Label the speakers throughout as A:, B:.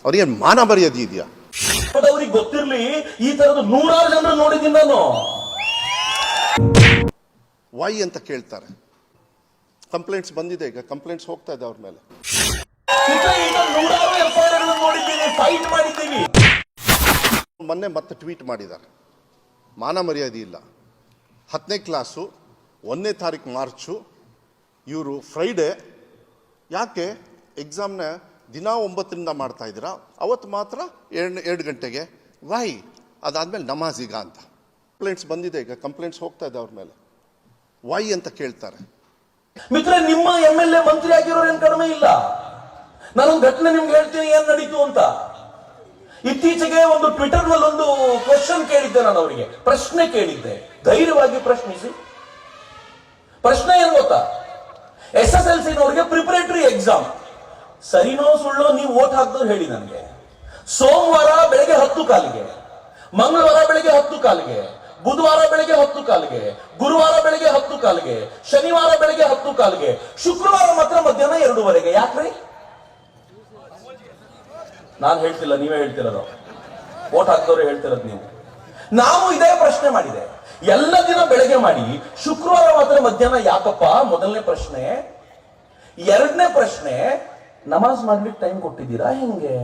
A: ಅವ್ರಿಗೆ ಮಾನ ಮರ್ಯಾದೆ ಇದೆಯಾ?
B: ಅವ್ರಿಗೆ ಗೊತ್ತಿರ್ಲಿ, ಈ ತರದ 100 ಜನರು ನೋಡಿದ್ದೀನಿ ನಾನು.
A: ವೈ ಅಂತ ಕೇಳ್ತಾರೆ. ಕಂಪ್ಲೇಂಟ್ಸ್ ಬಂದಿದೆ, ಈಗ ಕಂಪ್ಲೇಂಟ್ಸ್ ಹೋಗ್ತಾ ಇದೆ ಅವ್ರ ಮೇಲೆ.
B: ಫೈಟ್ ಮಾಡಿದ್ದೀವಿ.
A: ಮೊನ್ನೆ ಮತ್ತೆ ಟ್ವೀಟ್ ಮಾಡಿದ್ದಾರೆ, ಮಾನ ಮರ್ಯಾದೆ ಇಲ್ಲ. 10ನೇ ಕ್ಲಾಸು 1ನೇ ತಾರೀಕು ಮಾರ್ಚು, ಇವರು ಫ್ರೈಡೇ ಯಾಕೆ ಎಕ್ಸಾಮ್ನ ದಿನ 9ರಿಂದ ಮಾಡ್ತಾ ಇದ್ದೀರಾ, ಅವತ್ತು ಮಾತ್ರ 2 ಗಂಟೆಗೆ ವೈ? ಅದಾದ್ಮೇಲೆ ನಮಾಜೀಗ ಅಂತ ಕಂಪ್ಲೇಂಟ್ಸ್ ಬಂದಿದೆ, ಈಗ ಕಂಪ್ಲೇಂಟ್ಸ್ ಹೋಗ್ತಾ ಇದೆ ಅವ್ರ ಮೇಲೆ. ವೈ ಅಂತ ಕೇಳ್ತಾರೆ.
B: ಮಿತ್ರ, ನಿಮ್ಮ MLA ಮಂತ್ರಿ ಆಗಿರೋರು ಏನ್ ಕಡಿಮೆ ಇಲ್ಲ. ನಾನೊಂದು ಘಟನೆ ನಿಮ್ಗೆ ಹೇಳ್ತೀನಿ ಏನ್ ನಡೀತು ಅಂತ. ಇತ್ತೀಚೆಗೆ ಒಂದು ಟ್ವಿಟರ್ ನಲ್ಲಿ ಒಂದು ಕ್ವೆಶ್ಚನ್ ಕೇಳಿದ್ದೆ, ನಾನು ಅವರಿಗೆ ಪ್ರಶ್ನೆ ಕೇಳಿದ್ದೆ. ಧೈರ್ಯವಾಗಿ ಪ್ರಶ್ನಿಸಿ. ಪ್ರಶ್ನೆ ಏನ್ ಗೊತ್ತಾ? SSLC ನವರಿಗೆ ಪ್ರಿಪರೇಟರಿ ಎಕ್ಸಾಮ್, ಸರಿನೋ ಸುಳ್ಳೋ ನೀವು ವೋಟ್ ಹಾಕ್ದವ್ರು ಹೇಳಿ ನನಗೆ. ಸೋಮವಾರ ಬೆಳಗ್ಗೆ 10 ಕಾಲಿಗೆ, ಮಂಗಳವಾರ ಬೆಳಗ್ಗೆ 10 ಕಾಲಿಗೆ, ಬುಧವಾರ ಬೆಳಗ್ಗೆ 10 ಕಾಲಿಗೆ, ಗುರುವಾರ ಬೆಳಗ್ಗೆ 10 ಕಾಲಿಗೆ, ಶನಿವಾರ ಬೆಳಗ್ಗೆ 10 ಕಾಲಿಗೆ, ಶುಕ್ರವಾರ ಮಾತ್ರ ಮಧ್ಯಾಹ್ನ 2:30. ಯಾಕ್ರಿ? ನಾನು ಹೇಳ್ತಿಲ್ಲ, ನೀವೇ ಹೇಳ್ತಿರೋದು. ವೋಟ್ ಹಾಕ್ದವ್ರೆ ಹೇಳ್ತಿರೋದು ನೀವು. ನಾವು ಇದೇ ಪ್ರಶ್ನೆ ಮಾಡಿದೆ. ಎಲ್ಲ ದಿನ ಬೆಳಗ್ಗೆ ಮಾಡಿ, ಶುಕ್ರವಾರ ಮಾತ್ರ ಮಧ್ಯಾಹ್ನ ಯಾಕಪ್ಪ? ಮೊದಲನೇ ಪ್ರಶ್ನೆ. ಎರಡನೇ ಪ್ರಶ್ನೆ, ನಮಾಜ್ ಮಾಡ್ಲಿಕ್ಕೆ ಟೈಮ್ ಕೊಟ್ಟಿದ್ದೀರಾ ಹೆಂಗೆ?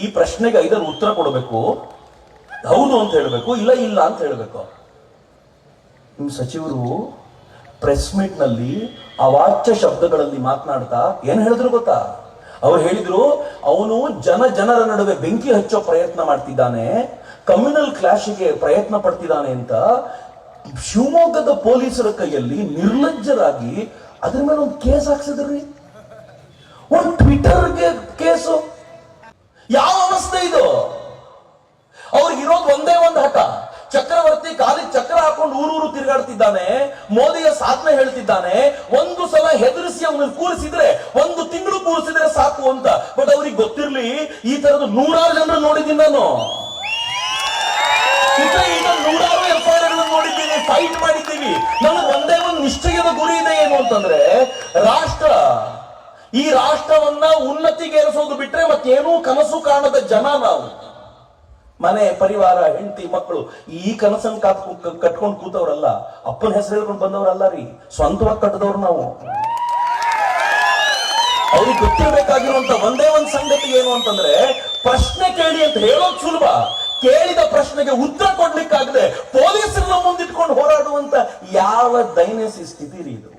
B: ಈ ಪ್ರಶ್ನೆಗೆ 5 ಉತ್ತರ ಕೊಡಬೇಕು. ಹೌದು ಅಂತ ಹೇಳಬೇಕು, ಇಲ್ಲ ಇಲ್ಲ ಅಂತ ಹೇಳಬೇಕು. ನಿಮ್ ಸಚಿವರು ಪ್ರೆಸ್ ಮೀಟ್ ನಲ್ಲಿ ಅವಾಚ್ಯ ಶಬ್ದಗಳಲ್ಲಿ ಮಾತನಾಡ್ತಾ ಏನ್ ಹೇಳಿದ್ರು ಗೊತ್ತಾ? ಅವ್ರು ಹೇಳಿದ್ರು, ಅವನು ಜನರ ನಡುವೆ ಬೆಂಕಿ ಹಚ್ಚೋ ಪ್ರಯತ್ನ ಮಾಡ್ತಿದ್ದಾನೆ, ಕಮ್ಯುನಲ್ ಕ್ಲಾಶ್ಗೆ ಪ್ರಯತ್ನ ಪಡ್ತಿದ್ದಾನೆ ಅಂತ. ಶಿವಮೊಗ್ಗದ ಪೊಲೀಸರ ಕೈಯಲ್ಲಿ ನಿರ್ಲಜ್ಜರಾಗಿ ಅದ್ರ ಮೇಲೆ ಒಂದು ಕೇಸ್ ಹಾಕ್ಸಿದ್ರಿ. ಒಂದು ಟ್ವಿಟರ್ಗೆ ಕೇಸು. ಯಾವ ಅವಸ್ಥೆ ಇದು? ಅವ್ರಿಗಿರೋದು ಒಂದೇ ಒಂದು ಹಠ. ಚಕ್ರವರ್ತಿ ಕಾಲಿಗೆ ಚಕ್ರ ಹಾಕೊಂಡು ಊರೂರು ತಿರುಗಾಡ್ತಿದ್ದಾನೆ, ಮೋದಿಯ ಸಾಧನೆ ಹೇಳ್ತಿದ್ದಾನೆ. ಒಂದು ಸಲ ಹೆದರಿಸಿ ಅವನು ಕೂರಿಸಿದ್ರೆ, 1 ತಿಂಗಳು ಕೂರಿಸಿದ್ರೆ ಸಾಕು ಅಂತ. ಬಟ್ ಅವ್ರಿಗೆ ಗೊತ್ತಿರ್ಲಿ, ಈ ತರದ 100 ಜನರು ನೋಡಿದ್ದೀನಿ ನಾನು. ಈಗ 100 FIR ನೋಡಿದ್ದೀನಿ, ಫೈಟ್ ಮಾಡಿದ್ದೀವಿ. ನನಗೆ ಒಂದೇ ಒಂದು ನಿಶ್ಚಯದ ಗುರಿ ಇದೆ, ಏನು ಅಂತಂದ್ರೆ ಈ ರಾಷ್ಟ್ರವನ್ನ ಉನ್ನತಿಗೇರಿಸೋದು ಬಿಟ್ರೆ ಮತ್ತೇನೂ ಕನಸು ಕಾಣದ ಜನ ನಾವು. ಮನೆ, ಪರಿವಾರ, ಹೆಂಡತಿ, ಮಕ್ಕಳು, ಈ ಕನಸನ್ನು ಕಟ್ಕೊಂಡು ಕೂತವ್ರಲ್ಲ. ಅಪ್ಪನ ಹೆಸರು ಹೇಳ್ಕೊಂಡು ಬಂದವರಲ್ಲ ರೀ, ಸ್ವಂತವಾಗಿ ಕಟ್ಟದವ್ರು ನಾವು. ಅವ್ರಿಗೆ ಗೊತ್ತಿರಬೇಕಾಗಿರುವಂತ ಒಂದೇ ಒಂದು ಸಂಗತಿ ಏನು ಅಂತಂದ್ರೆ, ಪ್ರಶ್ನೆ ಕೇಳಿ ಅಂತ ಹೇಳೋದು ಸುಲಭ, ಕೇಳಿದ ಪ್ರಶ್ನೆಗೆ ಉತ್ತರ ಕೊಡ್ಲಿಕ್ಕಾಗದೆ ಪೊಲೀಸರನ್ನ ಮುಂದಿಟ್ಕೊಂಡು ಹೋರಾಡುವಂತ ಯಾವ ದೈನ್ಯ ಸ್ಥಿತಿ ರೀ ಇದು.